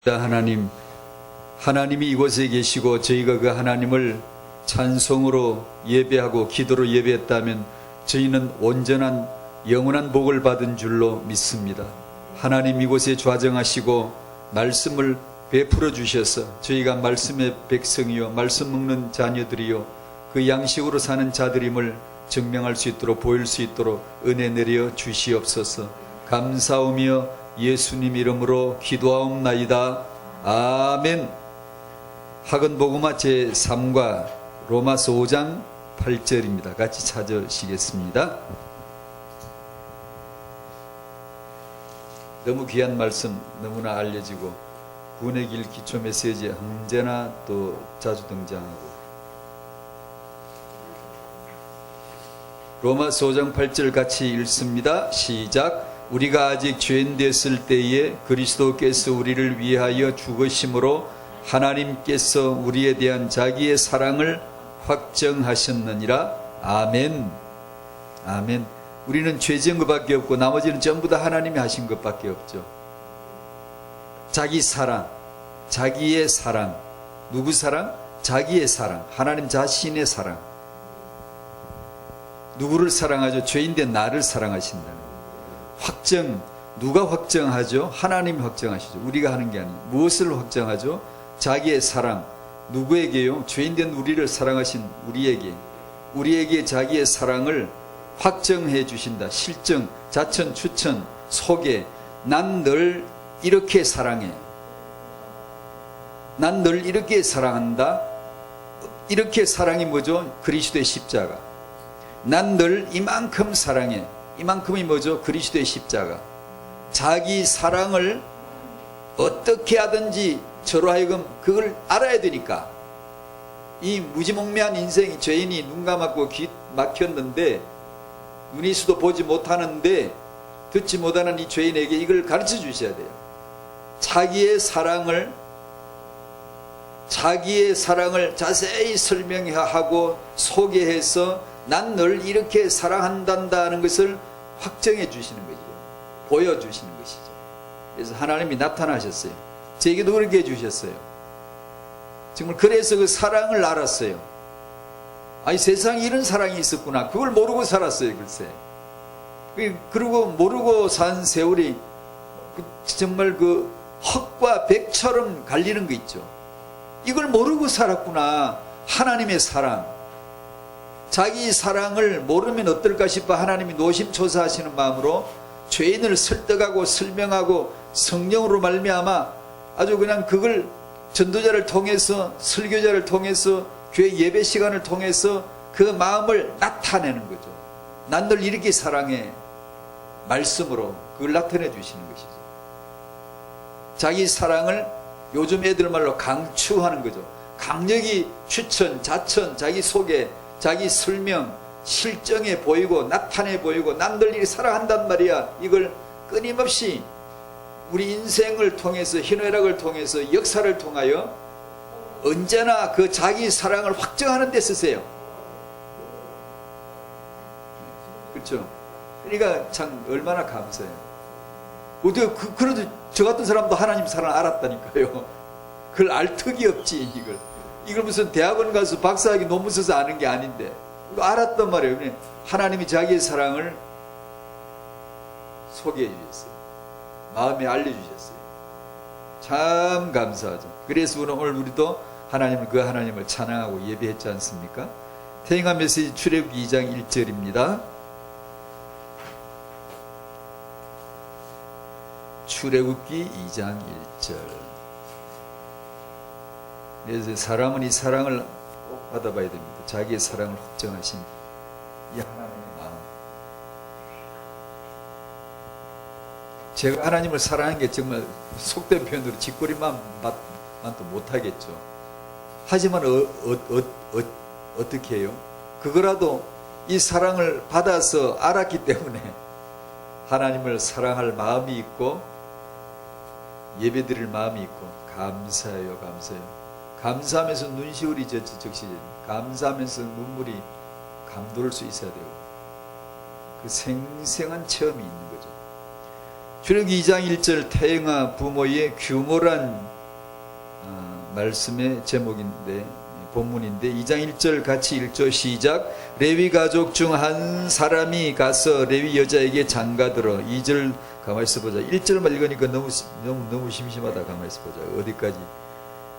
하나님, 하나님이 이곳에 계시고 저희가 그 하나님을 찬송으로 예배하고 기도로 예배했다면 저희는 온전한 영원한 복을 받은 줄로 믿습니다. 하나님 이곳에 좌정하시고 말씀을 베풀어 주셔서 저희가 말씀의 백성이요 말씀 먹는 자녀들이요 그 양식으로 사는 자들임을 증명할 수 있도록 보일 수 있도록 은혜 내려 주시옵소서. 감사하며 예수님 이름으로 기도하옵나이다. 아멘. 학은복음화 제3과 로마서 5장 8절입니다. 같이 찾으시겠습니다. 너무 귀한 말씀, 너무나 알려지고 구원의 길 기초 메시지에 언제나 또 자주 등장하고, 로마서 5장 8절 같이 읽습니다. 시작. 우리가 아직 죄인 됐을 때에 그리스도께서 우리를 위하여 죽으심으로 하나님께서 우리에 대한 자기의 사랑을 확정하셨느니라. 아멘. 아멘. 우리는 죄 지은 것밖에 없고 나머지는 전부 다 하나님이 하신 것밖에 없죠. 자기 사랑, 자기의 사랑. 누구 사랑? 자기의 사랑. 하나님 자신의 사랑. 누구를 사랑하죠? 죄인된 나를 사랑하신다는. 확정, 누가 확정하죠? 하나님이 확정하시죠. 우리가 하는 게 아니에요. 무엇을 확정하죠? 자기의 사랑. 누구에게요? 죄인된 우리를 사랑하신 우리에게 자기의 사랑을 확정해 주신다. 실정, 자천, 추천, 소개. 난 널 이렇게 사랑해. 난 널 이렇게 사랑한다. 이렇게 사랑이 뭐죠? 그리스도의 십자가. 난 널 이만큼 사랑해. 이만큼이 뭐죠? 그리스도의 십자가. 자기 사랑을 어떻게 하든지 저로 하여금 그걸 알아야 되니까. 이 무지몽매한 인생이, 죄인이 눈 감았고 귀 막혔는데 눈이 있어도 보지 못하는데 듣지 못하는 이 죄인에게 이걸 가르쳐 주셔야 돼요. 자기의 사랑을 자세히 설명하고 소개해서 난 널 이렇게 사랑한다는 것을 확정해 주시는 거죠. 보여주시는 것이죠. 그래서 하나님이 나타나셨어요. 제게도 그렇게 해주셨어요. 정말 그래서 그 사랑을 알았어요. 아니, 세상에 이런 사랑이 있었구나. 그걸 모르고 살았어요, 글쎄. 그리고 모르고 산 세월이 정말 그 흙과 백처럼 갈리는 거 있죠. 이걸 모르고 살았구나. 하나님의 사랑. 자기 사랑을 모르면 어떨까 싶어 하나님이 노심초사하시는 마음으로 죄인을 설득하고 설명하고 성령으로 말미암아 아주 그냥 그걸 전도자를 통해서, 설교자를 통해서, 교회 예배 시간을 통해서 그 마음을 나타내는 거죠. 난 널 이렇게 사랑해. 말씀으로 그걸 나타내 주시는 것이죠. 자기 사랑을 요즘 애들 말로 강추하는 거죠. 강력히 추천, 자천, 자기 소개, 자기 설명, 실정해 보이고 나타내 보이고 난 널 이렇게 사랑한단 말이야. 이걸 끊임없이 우리 인생을 통해서, 희노애락을 통해서, 역사를 통하여 언제나 그 자기 사랑을 확정하는 데 쓰세요. 그렇죠? 그러니까 참 얼마나 감사해요. 어떻게 그래도 저 같은 사람도 하나님 사랑을 알았다니까요. 그걸 알 턱이 없지. 이걸 무슨 대학원 가서 박사학위 논문 써서 아는 게 아닌데 이거 알았단 말이에요. 하나님이 자기의 사랑을 소개해 주셨어요. 마음에 알려주셨어요. 참 감사하죠. 그래서 오늘 우리도 그 하나님을 찬양하고 예배했지 않습니까? 태영아 메시지 출애굽기 2장 1절입니다. 출애굽기 2장 1절. 그래서 사람은 이 사랑을 꼭 받아봐야 됩니다. 자기의 사랑을 확정하신 이 하나님의 마음. 제가 하나님을 사랑하는 게 정말 속된 표현으로 짓거리만도 못하겠죠. 하지만 어떻게 해요? 그거라도 이 사랑을 받아서 알았기 때문에 하나님을 사랑할 마음이 있고 예배드릴 마음이 있고 감사해요. 감사하면서 눈시울이 적시죠. 감사하면서 눈물이 감돌 수 있어야 되고 그 생생한 체험이 있는 거죠. 출애굽기 2장 1절 태영아 부모의 규모란 말씀의 제목인데 본문인데 2장 1절 같이 읽죠. 시작. 레위 가족 중 한 사람이 가서 레위 여자에게 장가들어. 2절 가만히 있어 보자. 1절만 읽으니까 너무 심심하다. 가만히 있어 보자. 어디까지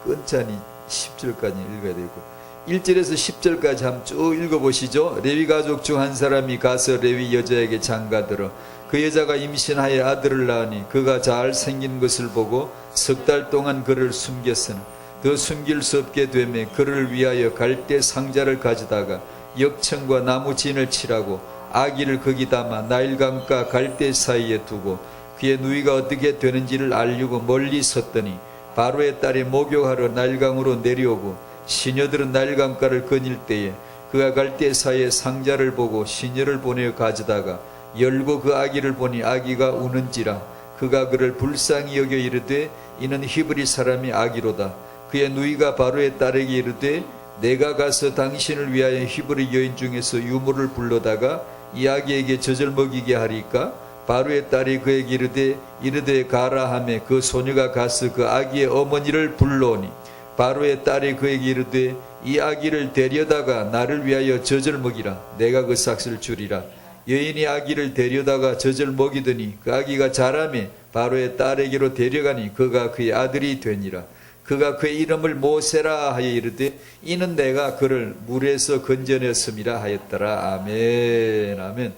끝자니 10절까지 읽어야 되고 1절에서 10절까지 한번 쭉 읽어보시죠. 레위 가족 중 한 사람이 가서 레위 여자에게 장가들어. 그 여자가 임신하여 아들을 낳으니 그가 잘 생긴 것을 보고 석 달 동안 그를 숨겼으나 더 숨길 수 없게 되매 그를 위하여 갈대 상자를 가져다가 역청과 나무 진을 칠하고 아기를 거기 담아 나일강과 갈대 사이에 두고 그의 누이가 어떻게 되는지를 알려고 멀리 섰더니 바로의 딸이 목욕하러 나일강으로 내려오고 시녀들은 나일강가를 거닐 때에 그가 갈대 사이에 상자를 보고 시녀를 보내어 가져다가 열고 그 아기를 보니 아기가 우는지라 그가 그를 불쌍히 여겨 이르되 이는 히브리 사람이 아기로다. 그의 누이가 바로의 딸에게 이르되 내가 가서 당신을 위하여 히브리 여인 중에서 유모를 불러다가 이 아기에게 젖을 먹이게 하리까? 바로의 딸이 그에게 이르되 가라 하매 그 소녀가 가서 그 아기의 어머니를 불러오니 바로의 딸이 그에게 이르되 이 아기를 데려다가 나를 위하여 젖을 먹이라. 내가 그 삭을 주리라. 여인이 아기를 데려다가 젖을 먹이더니 그 아기가 자라매 바로의 딸에게로 데려가니 그가 그의 아들이 되니라. 그가 그의 이름을 모세라 하여 이르되 이는 내가 그를 물에서 건져냈음이라 하였더라. 아멘. 아멘.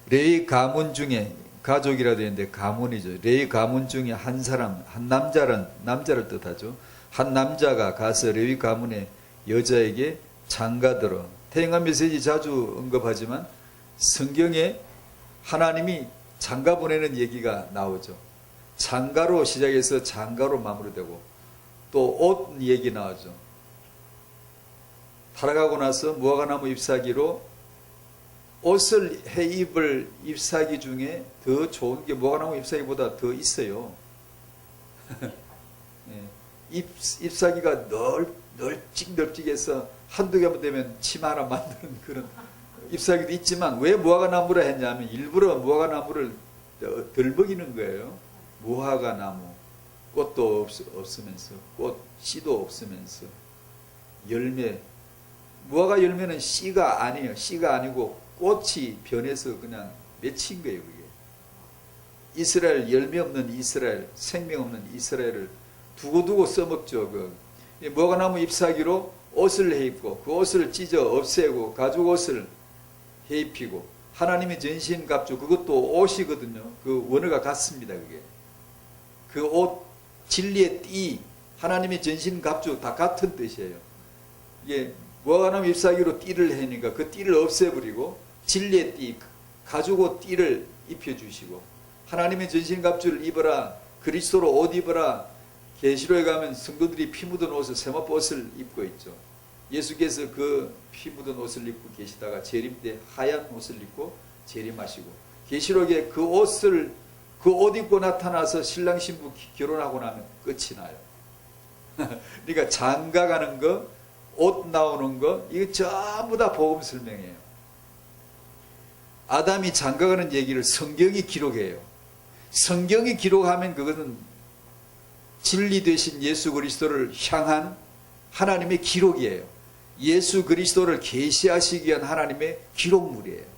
레위 가문 중에 가족이라 되는데 가문이죠. 레위 가문 중에 한 사람, 한 남자를 뜻하죠. 한 남자가 가서 레위 가문의 여자에게 장가들어. 태영아 메시지 자주 언급하지만 성경에 하나님이 장가 보내는 얘기가 나오죠. 장가로 시작해서 장가로 마무리되고 또 옷 얘기 나오죠. 타락하고 나서 무화과나무 잎사귀로 옷을 해 입을 잎사귀 중에 더 좋은 게 무화과나무 잎사귀보다 더 있어요. 잎사귀가 널찍널찍해서 한두 개만 되면 치마 하나 만드는 그런 잎사귀도 있지만 왜 무화과나무라 했냐면 일부러 무화과나무를 덜 먹이는 거예요. 무화과나무 꽃도 없으면서 꽃 씨도 없으면서 열매 무화과 열매는 씨가 아니에요. 씨가 아니고 꽃이 변해서 그냥 맺힌 거예요. 그게 이스라엘 열매 없는 이스라엘 생명 없는 이스라엘을 두고두고 써먹죠. 무화과나무 잎사귀로 옷을 해 입고 그 옷을 찢어 없애고 가죽 옷을 해 입히고 하나님의 전신갑주 그것도 옷이거든요. 그 원어가 같습니다. 그게 그 옷 진리의 띠 하나님의 전신갑주 다 같은 뜻이에요. 이게 무화과나무 잎사귀로 띠를 해니까 그 띠를 없애버리고 진리의 띠 가죽옷 띠를 입혀주시고 하나님의 전신갑주를 입어라. 그리스도로 옷 입어라. 계시로에 가면 성도들이 피 묻은 옷을 세마포 옷을 입고 있죠. 예수께서 그 피 묻은 옷을 입고 계시다가 재림 때 하얀 옷을 입고 재림하시고 계시록에 그 옷 입고 나타나서 신랑 신부 결혼하고 나면 끝이 나요. 그러니까 장가 가는 거, 옷 나오는 거 이거 전부 다 복음 설명이에요. 아담이 장가 가는 얘기를 성경이 기록해요. 성경이 기록하면 그것은 진리 되신 예수 그리스도를 향한 하나님의 기록이에요. 예수 그리스도를 계시하시기 위한 하나님의 기록물이에요.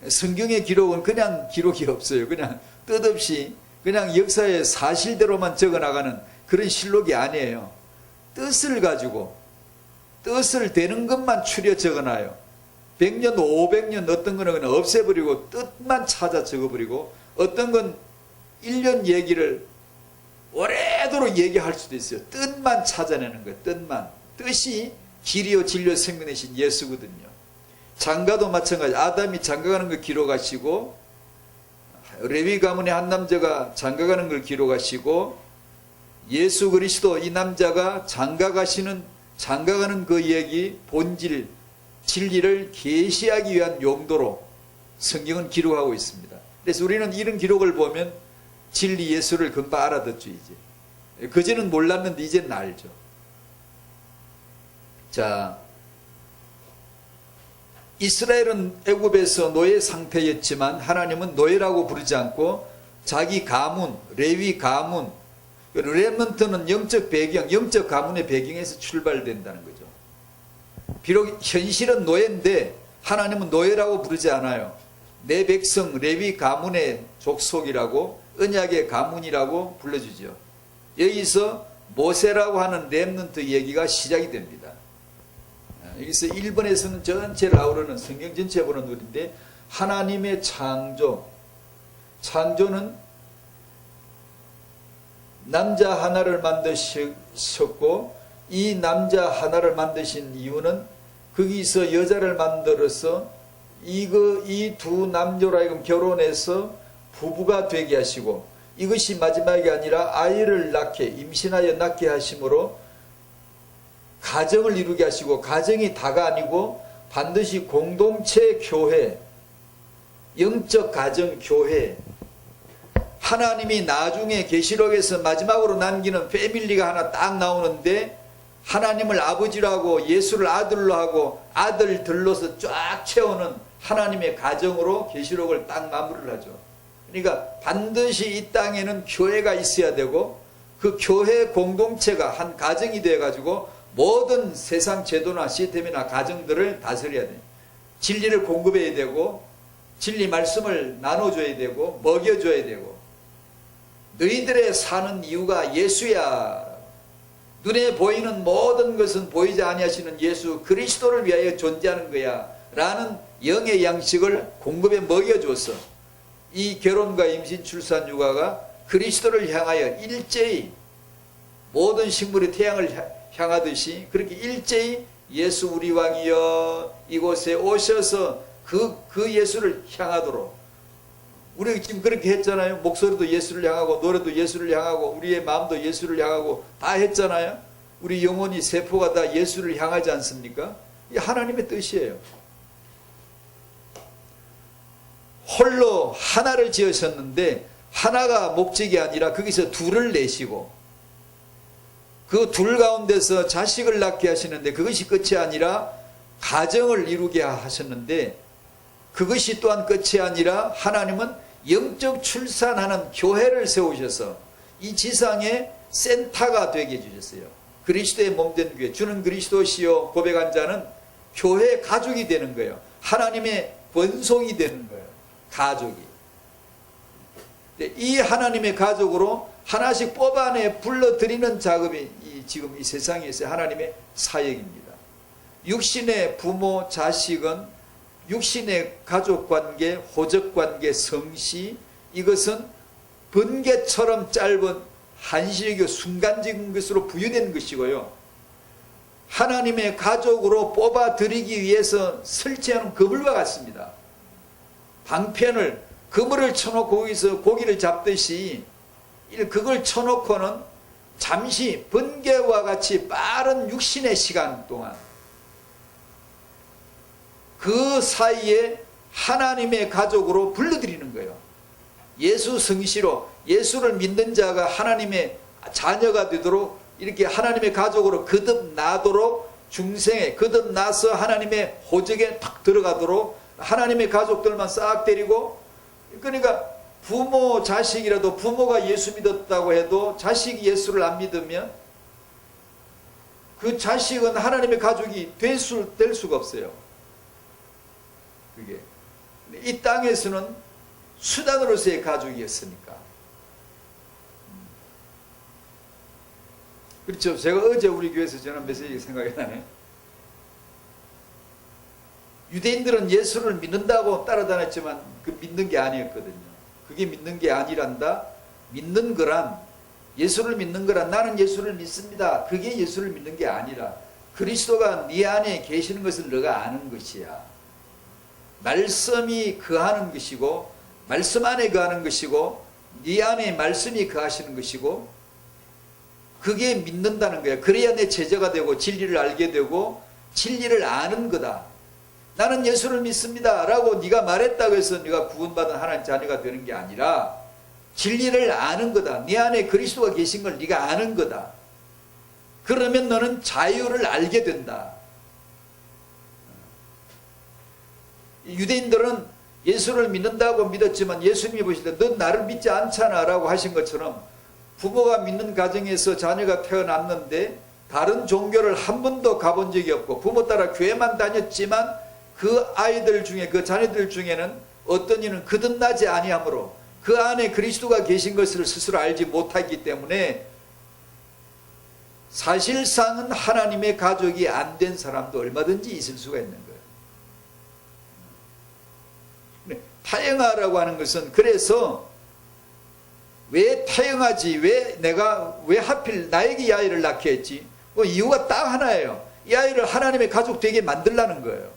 성경의 기록은 그냥 기록이 없어요. 그냥 뜻없이 그냥 역사의 사실대로만 적어나가는 그런 실록이 아니에요. 뜻을 가지고 뜻을 되는 것만 추려 적어놔요. 100년, 500년 어떤 거는 그냥 없애버리고 뜻만 찾아 적어버리고 어떤 건 1년 얘기를 오래도록 얘기할 수도 있어요. 뜻만 찾아내는 거예요. 뜻만. 뜻이 길이요 진리요 생명 되신 예수거든요. 장가도 마찬가지. 아담이 장가가는 걸 기록하시고 레위 가문의 한 남자가 장가가는 걸 기록하시고 예수 그리스도 이 남자가 장가가는 그 얘기 본질 진리를 계시하기 위한 용도로 성경은 기록하고 있습니다. 그래서 우리는 이런 기록을 보면 진리 예수를 금방 알아듣죠. 이제 그전은 몰랐는데 이제는 알죠. 자, 이스라엘은 애굽에서 노예 상태였지만 하나님은 노예라고 부르지 않고 자기 가문, 레위 가문, 렘넌트는 영적 배경, 영적 가문의 배경에서 출발된다는 거죠. 비록 현실은 노예인데 하나님은 노예라고 부르지 않아요. 내 백성 레위 가문의 족속이라고, 언약의 가문이라고 불러주죠. 여기서 모세라고 하는 렘넌트 얘기가 시작이 됩니다. 여기서 1번에서는 전체를 아우르는, 성경 전체에 보는 우리인데, 하나님의 창조, 창조는 남자 하나를 만드셨고, 이 남자 하나를 만드신 이유는 거기서 여자를 만들어서 이 두 남녀로 하여금 결혼해서 부부가 되게 하시고, 이것이 마지막이 아니라 아이를 낳게, 임신하여 낳게 하심으로 가정을 이루게 하시고, 가정이 다가 아니고 반드시 공동체 교회, 영적 가정 교회, 하나님이 나중에 계시록에서 마지막으로 남기는 패밀리가 하나 딱 나오는데, 하나님을 아버지라고 예수를 아들로 하고 아들들로서 쫙 채우는 하나님의 가정으로 계시록을 딱 마무리를 하죠. 그러니까 반드시 이 땅에는 교회가 있어야 되고, 그 교회 공동체가 한 가정이 되어 가지고 모든 세상 제도나 시스템이나 가정들을 다스려야 돼요. 진리를 공급해야 되고, 진리 말씀을 나눠줘야 되고, 먹여줘야 되고. 너희들의 사는 이유가 예수야. 눈에 보이는 모든 것은 보이지 아니하시는 예수 그리스도를 위하여 존재하는 거야 라는 영의 양식을 공급해 먹여줘서, 이 결혼과 임신, 출산, 육아가 그리스도를 향하여 일제히, 모든 식물이 태양을 향하듯이 그렇게 일제히 예수 우리 왕이여 이곳에 오셔서 그 예수를 향하도록. 우리 지금 그렇게 했잖아요. 목소리도 예수를 향하고, 노래도 예수를 향하고, 우리의 마음도 예수를 향하고 다 했잖아요. 우리 영혼이 세포가 다 예수를 향하지 않습니까? 이게 하나님의 뜻이에요. 홀로 하나를 지으셨는데, 하나가 목적이 아니라 거기서 둘을 내시고, 그 둘 가운데서 자식을 낳게 하시는데, 그것이 끝이 아니라 가정을 이루게 하셨는데, 그것이 또한 끝이 아니라 하나님은 영적 출산하는 교회를 세우셔서 이 지상의 센터가 되게 해주셨어요. 그리스도의 몸된 교회, 주는 그리스도시요 고백한 자는 교회 가족이 되는 거예요. 하나님의 권속이 되는 거예요. 가족이. 이 하나님의 가족으로 하나씩 뽑아내 불러들이는 작업이 지금 이 세상에 있어요. 하나님의 사역입니다. 육신의 부모, 자식은 육신의 가족관계, 호적관계, 성시, 이것은 번개처럼 짧은 한시적이고 순간적인 것으로 부여된 것이고요. 하나님의 가족으로 뽑아들이기 위해서 설치하는 그물과 같습니다. 방편을, 그물을 쳐놓고 거기서 고기를 잡듯이 그걸 쳐놓고는 잠시 번개와 같이 빠른 육신의 시간 동안 그 사이에 하나님의 가족으로 불러들이는 거예요. 예수 성시로, 예수를 믿는 자가 하나님의 자녀가 되도록, 이렇게 하나님의 가족으로 거듭나도록, 중생에 거듭나서 하나님의 호적에 탁 들어가도록 하나님의 가족들만 싹 데리고, 그러니까 부모 자식이라도, 부모가 예수 믿었다고 해도 자식이 예수를 안 믿으면 그 자식은 하나님의 가족이 될 수가 없어요. 그게 이 땅에서는 수단으로서의 가족이었으니까. 그렇죠. 제가 어제 우리 교회에서 전한 메시지가 생각이 나네. 유대인들은 예수를 믿는다고 따라다녔지만 그 믿는 게 아니었거든요. 그게 믿는 게 아니란다. 믿는 거란, 예수를 믿는 거란, 나는 예수를 믿습니다, 그게 예수를 믿는 게 아니라 그리스도가 네 안에 계시는 것을 너가 아는 것이야. 말씀이 거하는 것이고, 말씀 안에 거하는 것이고, 네 안에 말씀이 거하시는 것이고, 그게 믿는다는 거야. 그래야 내 제자가 되고 진리를 알게 되고 진리를 아는 거다. 나는 예수를 믿습니다 라고 네가 말했다고 해서 네가 구원받은 하나님 자녀가 되는 게 아니라 진리를 아는 거다. 네 안에 그리스도가 계신 걸 네가 아는 거다. 그러면 너는 자유를 알게 된다. 유대인들은 예수를 믿는다고 믿었지만 예수님이 보실 때 넌 나를 믿지 않잖아 라고 하신 것처럼 부모가 믿는 가정에서 자녀가 태어났는데 다른 종교를 한 번도 가본 적이 없고 부모 따라 교회만 다녔지만 그 아이들 중에 그 자녀들 중에는 어떤 이는 거듭나지 아니하므로 그 안에 그리스도가 계신 것을 스스로 알지 못하기 때문에 사실상은 하나님의 가족이 안 된 사람도 얼마든지 있을 수가 있는 거예요. 타영하라고 하는 것은 그래서 왜 타영하지? 왜 하필 나에게 이 아이를 낳게 했지? 이유가 딱 하나예요. 이 아이를 하나님의 가족 되게 만들라는 거예요.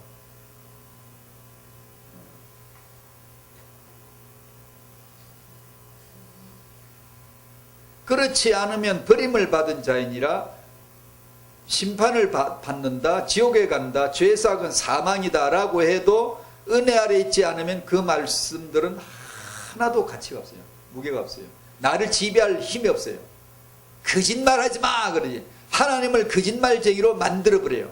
그렇지 않으면 버림을 받은 자이니라 심판을 받는다, 지옥에 간다, 죄삭은 사망이다 라고 해도 은혜 아래 있지 않으면 그 말씀들은 하나도 가치가 없어요. 무게가 없어요. 나를 지배할 힘이 없어요. 거짓말하지 마 그러지. 하나님을 거짓말쟁이로 만들어버려요.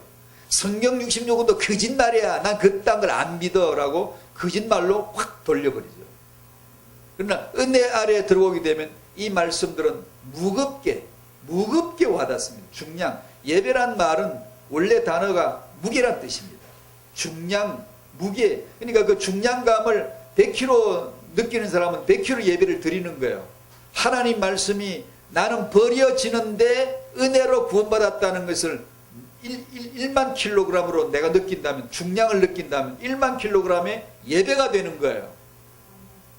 성경 66권도 거짓말이야. 난 그딴 걸 안 믿어 라고 거짓말로 확 돌려버리죠. 그러나 은혜 아래에 들어오게 되면 이 말씀들은 무겁게 와닿습니다. 중량. 예배란 말은 원래 단어가 무게란 뜻입니다. 중량, 무게. 그러니까 그 중량감을 100kg 느끼는 사람은 100kg 예배를 드리는 거예요. 하나님 말씀이 나는 버려지는데 은혜로 구원받았다는 것을 1만 킬로그램으로 내가 느낀다면, 중량을 느낀다면 1만 킬로그램의 예배가 되는 거예요.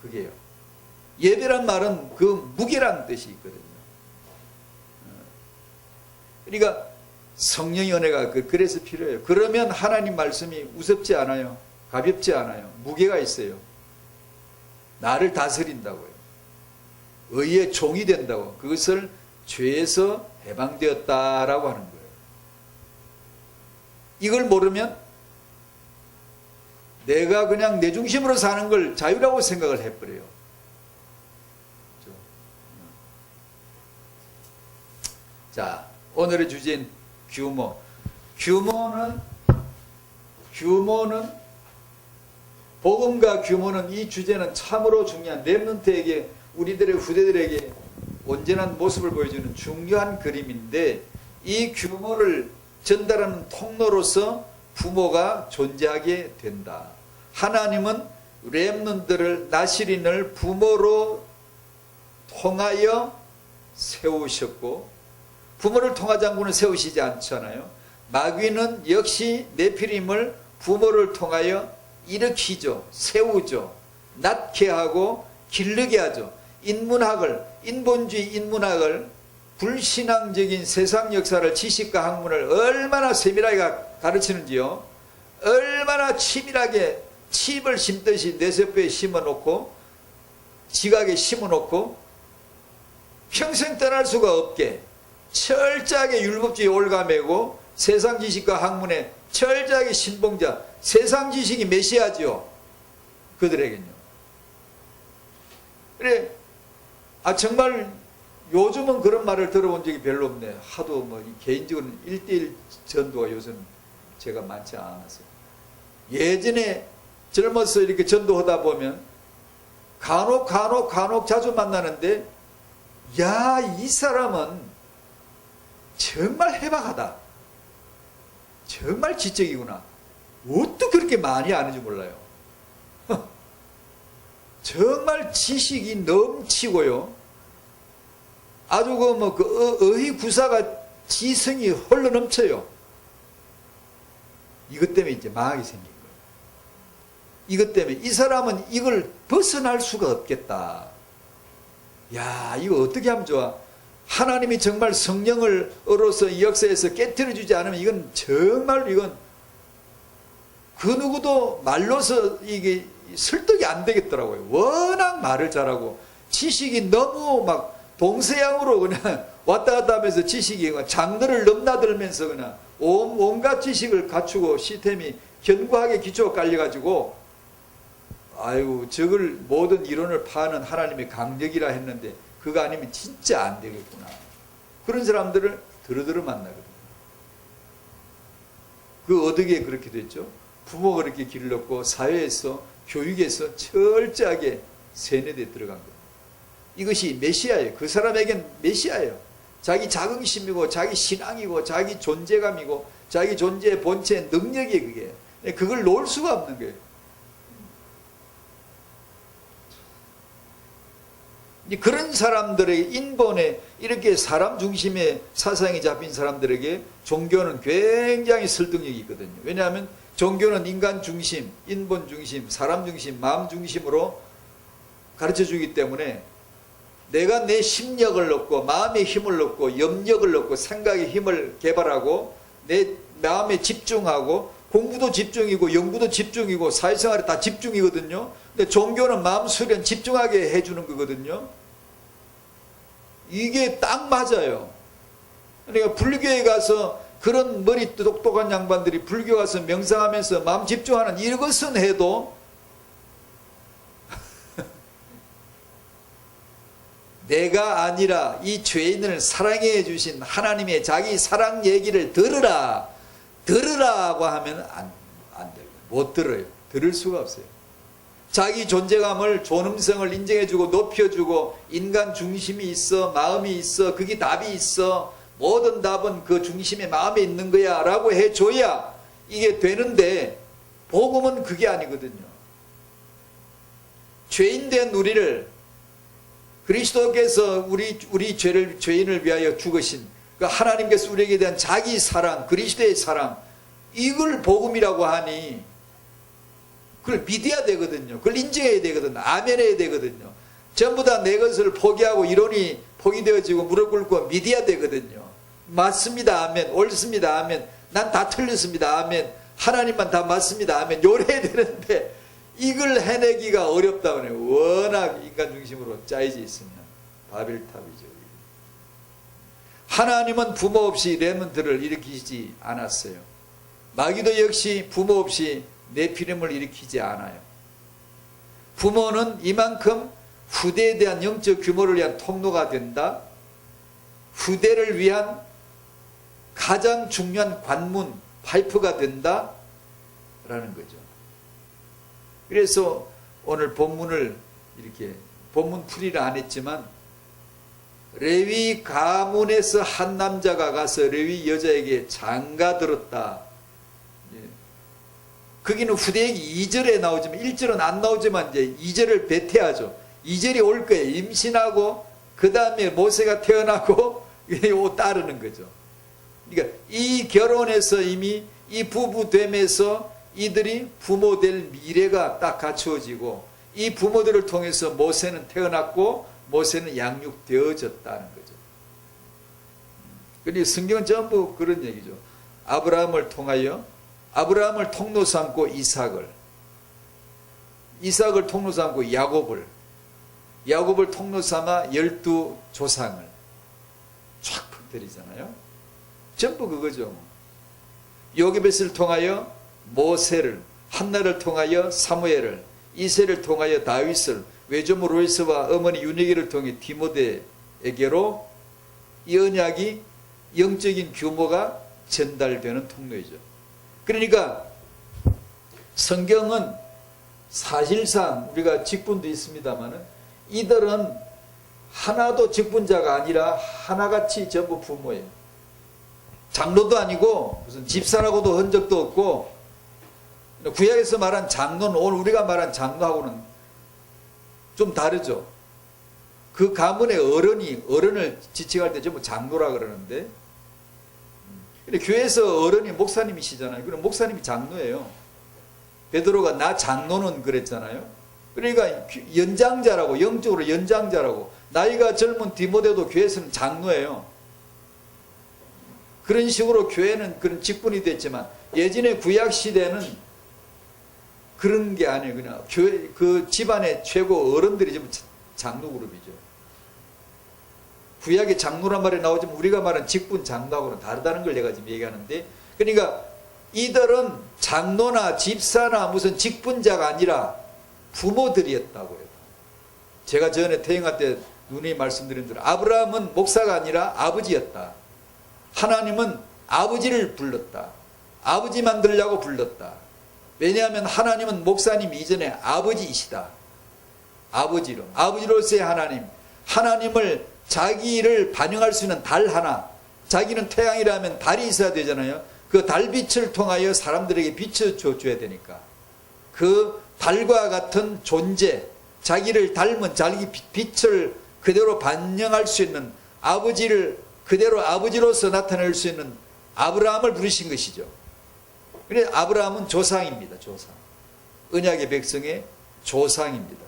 그게요. 예배란 말은 그 무게라는 뜻이 있거든요. 그러니까 성령의 은혜가 그래서 필요해요. 그러면 하나님 말씀이 우습지 않아요. 가볍지 않아요. 무게가 있어요. 나를 다스린다고요. 의의 종이 된다고. 그것을 죄에서 해방되었다라고 하는 거예요. 이걸 모르면 내가 그냥 내 중심으로 사는 걸 자유라고 생각을 해버려요. 자, 오늘의 주제인 규모. 규모는 복음과 규모는 이 주제는 참으로 중요한 렘넌트에게 우리들의 후대들에게 온전한 모습을 보여주는 중요한 그림인데 이 규모를 전달하는 통로로서 부모가 존재하게 된다. 하나님은 렘넌트를 나시린을 부모로 통하여 세우셨고 부모를 통하지 않고는 세우시지 않잖아요. 마귀는 역시 네피림을 부모를 통하여 일으키죠. 세우죠. 낳게 하고 기르게 하죠. 인본주의 인문학을 불신앙적인 세상 역사를 지식과 학문을 얼마나 세밀하게 가르치는지요. 얼마나 치밀하게 칩을 심듯이 뇌세포에 심어놓고 지각에 심어놓고 평생 떠날 수가 없게 철저하게 율법주의에 올가매고 세상 지식과 학문에 철저하게 신봉자, 세상 지식이 메시아지요. 그들에겐요. 그래, 정말 요즘은 그런 말을 들어본 적이 별로 없네. 하도 개인적으로 1:1 전도가 요즘 제가 많지 않았어요. 예전에 젊어서 이렇게 전도하다 보면 간혹 자주 만나는데 야, 이 사람은 정말 해박하다. 정말 지적이구나. 어떻게 그렇게 많이 아는지 몰라요. 정말 지식이 넘치고요. 아주 의구사가 지성이 홀로 넘쳐요. 이것 때문에 이제 망하게 생긴 거예요. 이것 때문에 이 사람은 이걸 벗어날 수가 없겠다. 야, 이거 어떻게 하면 좋아? 하나님이 정말 성령으로서 이 역사에서 깨트려주지 않으면 이건 정말 이건 그 누구도 말로서 이게 설득이 안 되겠더라고요. 워낙 말을 잘하고 지식이 너무 막 동서양으로 그냥 왔다 갔다 하면서 지식이 장르를 넘나들면서 그냥 온갖 지식을 갖추고 시스템이 견고하게 기초가 깔려가지고 아유 저걸 모든 이론을 파는 하나님의 강력이라 했는데 그거 아니면 진짜 안 되겠구나. 그런 사람들을 드러드러 만나거든요. 그 어떻게 그렇게 됐죠? 부모가 그렇게 길렀고 사회에서 교육에서 철저하게 세뇌돼 들어간 거예요. 이것이 메시아예요. 그 사람에겐 메시아예요. 자기 자긍심이고 자기 신앙이고 자기 존재감이고 자기 존재의 본체의 능력이 그게. 그걸 놓을 수가 없는 거예요. 그런 사람들의 인본에 이렇게 사람 중심의 사상이 잡힌 사람들에게 종교는 굉장히 설득력이 있거든요. 왜냐하면 종교는 인간 중심, 인본 중심, 사람 중심, 마음 중심으로 가르쳐주기 때문에 내가 내 심력을 넣고 마음의 힘을 넣고 염력을 넣고 생각의 힘을 개발하고 내 마음에 집중하고 공부도 집중이고 연구도 집중이고 사회생활에 다 집중이거든요. 근데 종교는 마음 수련 집중하게 해주는 거거든요. 이게 딱 맞아요. 그러니까 불교에 가서 그런 머리 똑똑한 양반들이 불교 가서 명상하면서 마음 집중하는 이것은 해도 내가 아니라 이 죄인을 사랑해 주신 하나님의 자기 사랑 얘기를 들으라 들으라고 하면 안 돼요. 못 들어요. 들을 수가 없어요. 자기 존재감을 존엄성을 인정해주고 높여주고 인간 중심이 있어 마음이 있어 그게 답이 있어 모든 답은 그 중심의 마음에 있는 거야 라고 해줘야 이게 되는데 복음은 그게 아니거든요. 죄인된 우리를 그리스도께서 우리 죄인을 위하여 죽으신 그 하나님께서 우리에게 대한 자기 사랑 그리스도의 사랑 이걸 복음이라고 하니 그걸 믿어야 되거든요. 그걸 인정해야 되거든요. 아멘해야 되거든요. 전부 다 내 것을 포기하고 이론이 포기되어지고 무릎 꿇고 믿어야 되거든요. 맞습니다. 아멘. 옳습니다. 아멘. 난 다 틀렸습니다. 아멘. 하나님만 다 맞습니다. 아멘. 요래야 되는데 이걸 해내기가 어렵다 그래요. 워낙 인간 중심으로 짜여져 있으면 바벨탑이죠. 하나님은 부모 없이 렘넌트를 일으키지 않았어요. 마귀도 역시 부모 없이 네피림을 일으키지 않아요. 부모는 이만큼 후대에 대한 영적 규모를 위한 통로가 된다. 후대를 위한 가장 중요한 관문, 파이프가 된다. 라는 거죠. 그래서 오늘 본문을 이렇게 본문 풀이를 안 했지만 레위 가문에서 한 남자가 가서 레위 여자에게 장가들었다. 거기는 후대기 2절에 나오지만 1절은 안 나오지만 이제 2절을 배태하죠. 2절이 올 거예요. 임신하고 그 다음에 모세가 태어나고 따르는 거죠. 그러니까 이 결혼에서 이미 이 부부됨에서 이들이 부모 될 미래가 딱 갖추어지고 이 부모들을 통해서 모세는 태어났고 모세는 양육되어졌다는 거죠. 그러니 성경은 전부 그런 얘기죠. 아브라함을 통로 삼고 이삭을 통로 삼고 야곱을 통로 삼아 12조상을 쫙 퍼뜨리잖아요. 전부 그거죠. 요게벳을 통하여 모세를, 한나를 통하여 사무엘을, 이새를 통하여 다윗을, 외조모 로이스와 어머니 윤희기를 통해 디모데에게로 이 언약이 영적인 규모가 전달되는 통로이죠. 그러니까 성경은 사실상 우리가 직분도 있습니다만 이들은 하나도 직분자가 아니라 하나같이 전부 부모예요. 장로도 아니고 무슨 집사라고도 한 적도 없고 구약에서 말한 장로는 오늘 우리가 말한 장로하고는 좀 다르죠. 그 가문의 어른을 지칭할 때 전부 장로라 그러는데 근데 교회에서 어른이 목사님이시잖아요. 그럼 목사님이 장로예요. 베드로가 나 장로는 그랬잖아요. 그러니까 연장자라고 영적으로 연장자라고 나이가 젊은 디모데도 교회에서는 장로예요. 그런 식으로 교회는 그런 직분이 됐지만 예전에 구약 시대는 그런 게 아니에요. 그냥 교회 그 집안의 최고 어른들이 전부 장로 그룹이죠. 구약의 장로란 말이 나오지만 우리가 말하는 직분 장로하고는 다르다는 걸 내가 지금 얘기하는데 그러니까 이들은 장로나 집사나 무슨 직분자가 아니라 부모들이었다고요. 제가 전에 태영할 때 누누이 말씀드린 대로 아브라함은 목사가 아니라 아버지였다. 하나님은 아버지를 불렀다. 아버지 만들려고 불렀다. 왜냐하면 하나님은 목사님 이전에 아버지이시다. 아버지로서의 하나님, 하나님을 자기를 반영할 수 있는 달 하나, 자기는 태양이라면 달이 있어야 되잖아요. 그 달빛을 통하여 사람들에게 빛을 줘야 되니까 그 달과 같은 존재, 자기를 닮은 자기 빛을 그대로 반영할 수 있는 아버지를 그대로 아버지로서 나타낼 수 있는 아브라함을 부르신 것이죠. 그래서 아브라함은 조상입니다. 조상. 언약의 백성의 조상입니다.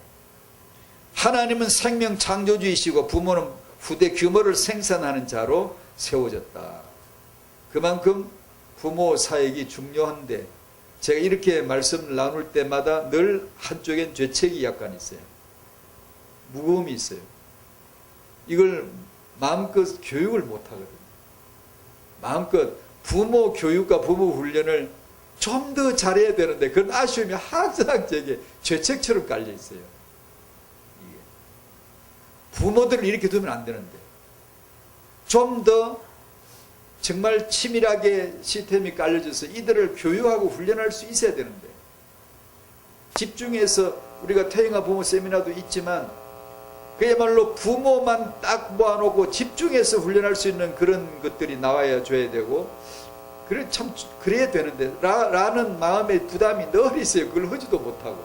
하나님은 생명 창조주이시고 부모는 후대 규모를 생산하는 자로 세워졌다. 그만큼 부모 사역이 중요한데 제가 이렇게 말씀을 나눌 때마다 늘 한쪽엔 죄책이 약간 있어요. 무거움이 있어요. 이걸 마음껏 교육을 못하거든요. 마음껏 부모 교육과 부모 훈련을 좀 더 잘해야 되는데 그런 아쉬움이 항상 제게 죄책처럼 깔려 있어요. 부모들을 이렇게 두면 안 되는데 좀 더 정말 치밀하게 시스템이 깔려져서 이들을 교육하고 훈련할 수 있어야 되는데 집중해서 우리가 태영아 부모 세미나도 있지만 그야말로 부모만 딱 모아놓고 집중해서 훈련할 수 있는 그런 것들이 나와야 줘야 되고 그래 참 그래야 되는데 라는 마음의 부담이 늘 있어요. 그걸 하지도 못하고.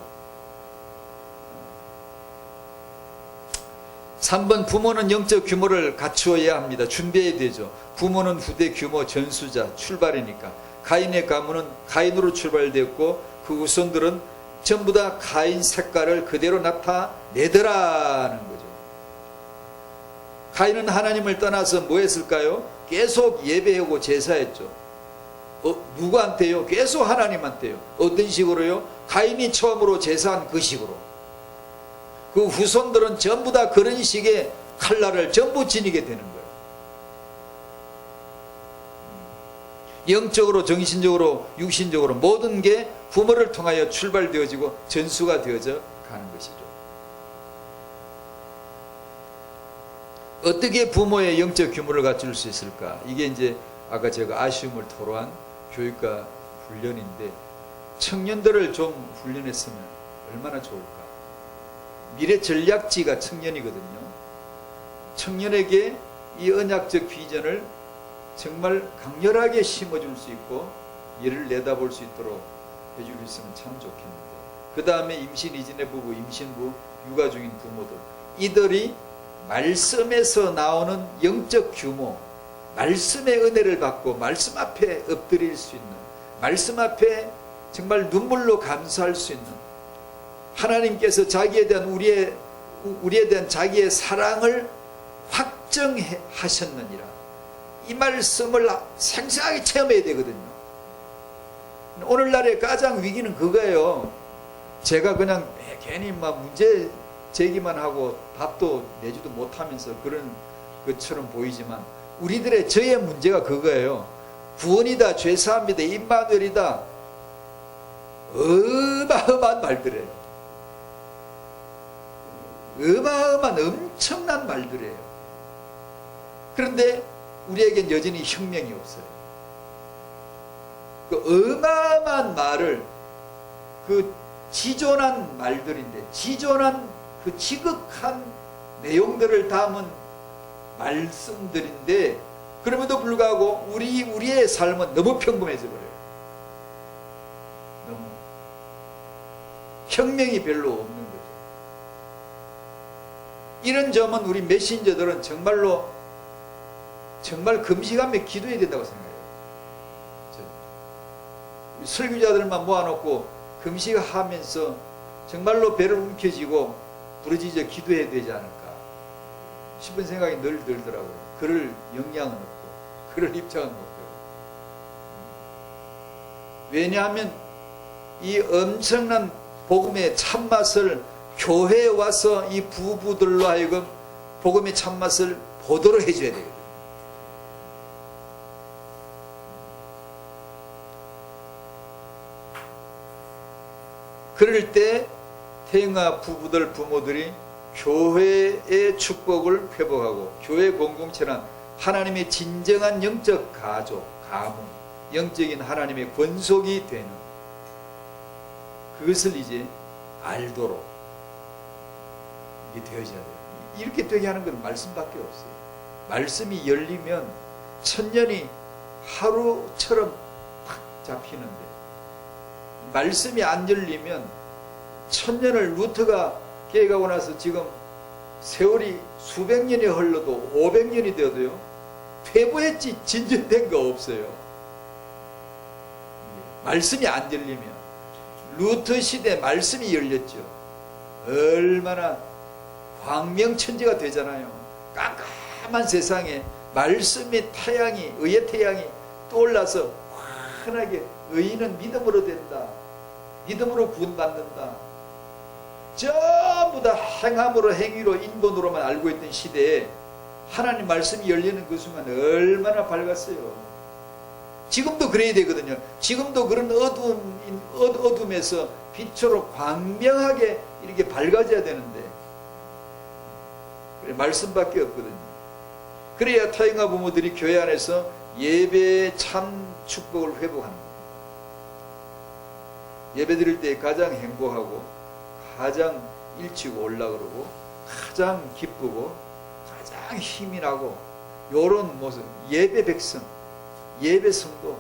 3번 부모는 영적 규모를 갖추어야 합니다. 준비해야 되죠. 부모는 후대 규모 전수자 출발이니까 가인의 가문은 가인으로 출발되었고 그 후손들은 전부 다 가인 색깔을 그대로 나타내더라는 거죠. 가인은 하나님을 떠나서 뭐 했을까요? 계속 예배하고 제사했죠. 누구한테요? 계속 하나님한테요. 어떤 식으로요? 가인이 처음으로 제사한 그 식으로. 그 후손들은 전부 다 그런 식의 칼날을 전부 지니게 되는 거예요. 영적으로, 정신적으로, 육신적으로 모든 게 부모를 통하여 출발되어지고 전수가 되어져 가는 것이죠. 어떻게 부모의 영적 규모를 갖출 수 있을까? 이게 이제 아까 제가 아쉬움을 토로한 교육과 훈련인데 청년들을 좀 훈련했으면 얼마나 좋을까? 미래 전략지가 청년이거든요. 청년에게 이 언약적 비전을 정말 강렬하게 심어줄 수 있고 이를 내다볼 수 있도록 해줄 수 있으면 참 좋겠는데 그 다음에 임신 이전의 부부, 임신부, 육아 중인 부모들 이들이 말씀에서 나오는 영적 규모 말씀의 은혜를 받고 말씀 앞에 엎드릴 수 있는 말씀 앞에 정말 눈물로 감사할 수 있는 하나님께서 자기에 대한 우리에 대한 자기의 사랑을 확정하셨느니라 이 말씀을 생생하게 체험해야 되거든요. 오늘날의 가장 위기는 그거예요. 제가 그냥 괜히 막 문제 제기만 하고 답도 내지도 못하면서 그런 것처럼 보이지만 우리들의 저의 문제가 그거예요. 구원이다, 죄사합니다, 임마누엘이다 어마어마한 말들이에요. 어마어마한 엄청난 말들이에요. 그런데 우리에겐 여전히 혁명이 없어요. 그 어마어마한 말을 그 지존한 말들인데 지존한 그 지극한 내용들을 담은 말씀들인데 그럼에도 불구하고 우리의 삶은 너무 평범해져 버려요. 너무 혁명이 별로 없는 거죠. 이런 점은 우리 메신저들은 정말 금식하며 기도해야 된다고 생각해요. 설교자들만 모아놓고 금식하면서 정말로 배를 움켜쥐고 부르짖어 기도해야 되지 않을까 싶은 생각이 늘 들더라고요. 그럴 역량은 없고 그럴 입장은 없고요. 왜냐하면 이 엄청난 복음의 참맛을 교회에 와서 이 부부들로 하여금 복음의 참맛을 보도록 해줘야 되거든요. 그럴 때 태영아 부부들 부모들이 교회의 축복을 회복하고 교회 공동체란 하나님의 진정한 영적 가족, 가문, 영적인 하나님의 권속이 되는 그것을 이제 알도록 이게 되어져야 돼요. 이렇게 되게 하는 건 말씀밖에 없어요. 말씀이 열리면 천년이 하루처럼 확 잡히는데, 말씀이 안 열리면 천년을 루터가 계획하고 나서 지금 세월이 수백 년이 흘러도 500년이 되어도요, 퇴보했지 진전된 거 없어요. 말씀이 안 열리면. 루터 시대 말씀이 열렸죠. 얼마나 광명천지가 되잖아요. 깜깜한 세상에 말씀의 태양이, 의의 태양이 떠올라서 환하게 의인은 믿음으로 된다, 믿음으로 구원받는다, 전부 다 행함으로 행위로 인본으로만 알고 있던 시대에 하나님 말씀이 열리는 그 순간 얼마나 밝았어요. 지금도 그래야 되거든요. 지금도 그런 어둠에서 빛으로 광명하게 이렇게 밝아져야 되는데, 그래, 말씀밖에 없거든요. 그래야 타인과 부모들이 교회 안에서 예배의 참 축복을 회복하는 거예요. 예배 드릴 때 가장 행복하고 가장 일찍 올라 그러고 가장 기쁘고 가장 힘이 나고 요런 모습, 예배 백성, 예배 성도,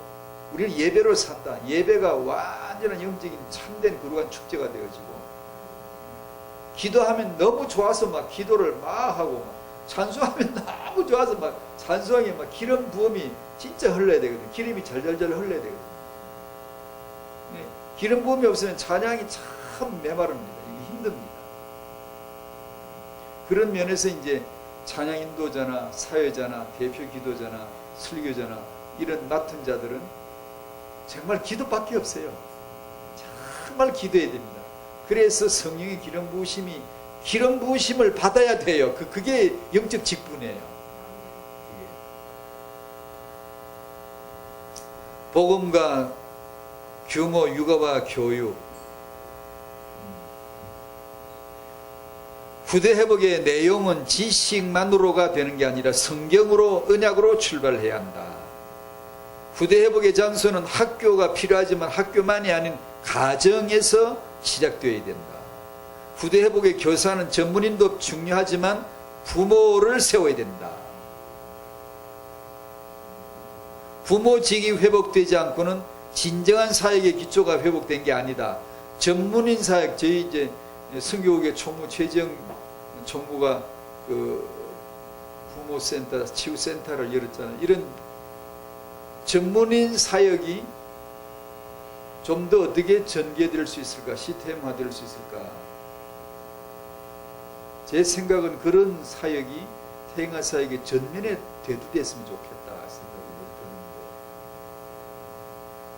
우리는 예배로 산다. 예배가 완전한 영적인 참된 거룩한 축제가 되어지고, 기도하면 너무 좋아서 막 기도를 막 하고, 막 찬송하면 너무 좋아서 막 찬송하게 막 기름 부음이 진짜 흘러야 되거든. 기름이 절절절 흘러야 되거든. 기름 부음이 없으면 찬양이 참 메마릅니다. 이게 힘듭니다. 그런 면에서 이제 찬양 인도자나 사회자나 대표 기도자나 설교자나 이런 맡은 자들은 정말 기도밖에 없어요. 정말 기도해야 됩니다. 그래서 성령의 기름 부으심을 받아야 돼요. 그게 영적 직분이에요. 복음과 규모, 육아와 교육, 후대 회복의 내용은 지식만으로가 되는 게 아니라 성경으로, 언약으로 출발해야 한다. 후대 회복의 장소는 학교가 필요하지만 학교만이 아닌 가정에서 시작되어야 된다. 후대 회복의 교사는 전문인도 중요하지만 부모를 세워야 된다. 부모직이 회복되지 않고는 진정한 사역의 기초가 회복된 게 아니다. 전문인 사역, 저희 이제 성교국의 총무 최지영 총무가 그 부모센터, 치유센터를 열었잖아요. 이런 전문인 사역이 좀 더 어떻게 전개될 수 있을까, 시스템화될 수 있을까. 제 생각은 그런 사역이 태영아 사역의 전면에 대두됐으면 좋겠다 생각이 드는데,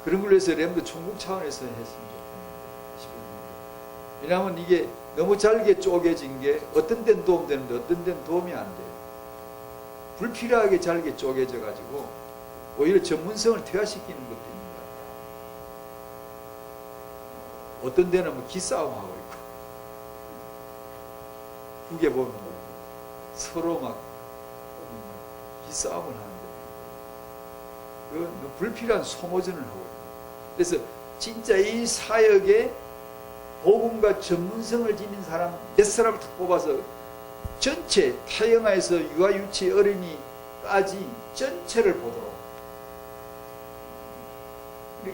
그런 걸로 해서 램도 총국 차원에서 했으면 좋겠는데 싶은데, 왜냐하면 이게 너무 잘게 쪼개진 게 어떤 데는 도움되는데 어떤 데는 도움이 안 돼요. 불필요하게 잘게 쪼개져 가지고 오히려 전문성을 퇴화시키는 것도 있는 것 같아요. 어떤 데는 뭐 기싸움하고 있고, 국에 보면 서로 막 기싸움을 하는데, 그 불필요한 소모전을 하고 있는. 그래서 진짜 이 사역에 복음과 전문성을 지닌 사람 몇 사람을 딱 뽑아서 전체 타영아에서 유아 유치 어린이까지 전체를 보도록,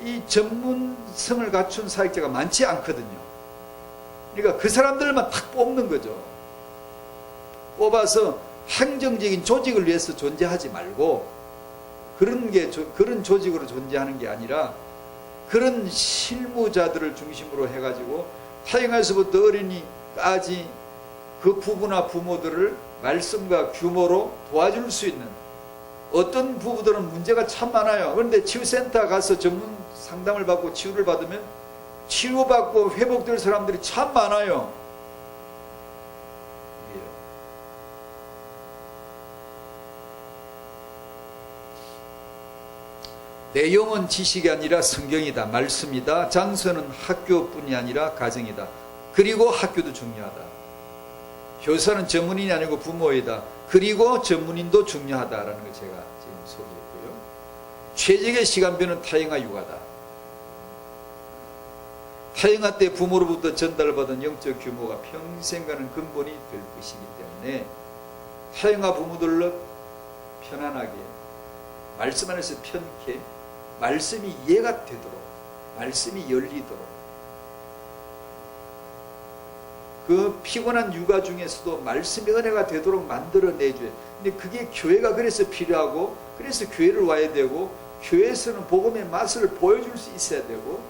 이 전문성을 갖춘 사역자가 많지 않거든요. 그러니까 그 사람들만 탁 뽑는 거죠. 뽑아서 행정적인 조직을 위해서 존재하지 말고, 그런 조직으로 존재하는 게 아니라 그런 실무자들을 중심으로 해가지고 타영아에서부터 어린이까지 그 부부나 부모들을 말씀과 규모로 도와줄 수 있는, 어떤 부부들은 문제가 참 많아요. 그런데 치유센터 가서 전문 상담을 받고 치유를 받으면 치유받고 회복될 사람들이 참 많아요. 내용은 지식이 아니라 성경이다, 말씀이다. 장소는 학교뿐이 아니라 가정이다. 그리고 학교도 중요하다. 교사는 전문인이 아니고 부모이다. 그리고 전문인도 중요하다라는 걸 제가 지금 소개했고요. 최적의 시간표는 타영아 육아다. 타영아 때 부모로부터 전달받은 영적 규모가 평생 가는 근본이 될 것이기 때문에 타영아 부모들로 편안하게 말씀 안에서 편케 말씀이 이해가 되도록 말씀이 열리도록 그 피곤한 육아 중에서도 말씀이 은혜가 되도록 만들어내줘요. 근데 그게 교회가 그래서 필요하고 그래서 교회를 와야 되고 교회에서는 복음의 맛을 보여줄 수 있어야 되고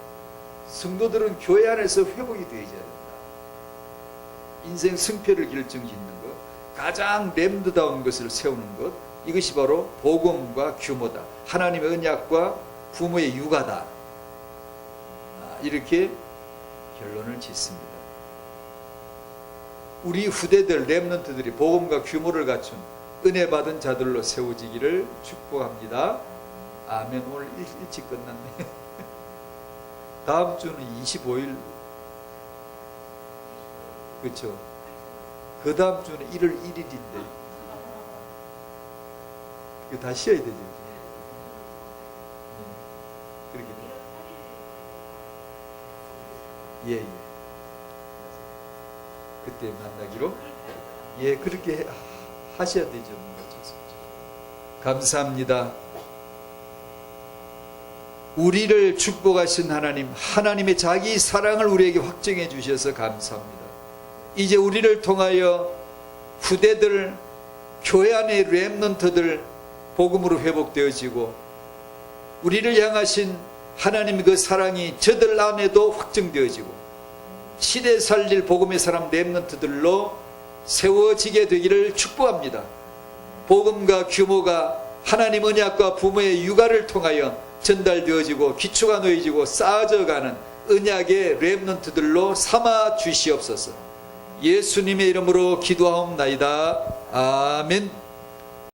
성도들은 교회 안에서 회복이 되어야 된다. 인생 승패를 결정짓는 것, 가장 렘드다운 것을 세우는 것, 이것이 바로 복음과 규모다. 하나님의 언약과 부모의 육아다. 이렇게 결론을 짓습니다. 우리 후대들 렘넌트들이 복음과 규모를 갖춘 은혜 받은 자들로 세워지기를 축복합니다. 아멘. 오늘 일찍 끝났네. 다음 주는 25일 그렇죠. 그 다음 주는 1월 1일인데 이거 다 쉬어야 되죠. 그렇게 예. 그때 만나기로 예 그렇게 하셔야 되죠. 감사합니다. 우리를 축복하신 하나님, 하나님의 자기 사랑을 우리에게 확증해 주셔서 감사합니다. 이제 우리를 통하여 후대들, 교회 안의 렘넌트들 복음으로 회복되어지고 우리를 향하신 하나님의 그 사랑이 저들 안에도 확증되어지고 시대 살릴 복음의 사람 렘넌트들로 세워지게 되기를 축복합니다. 복음과 규모가 하나님 언약과 부모의 육아를 통하여 전달되어지고 기초가 놓여지고 쌓아져가는 언약의 렘넌트들로 삼아 주시옵소서. 예수님의 이름으로 기도하옵나이다. 아멘.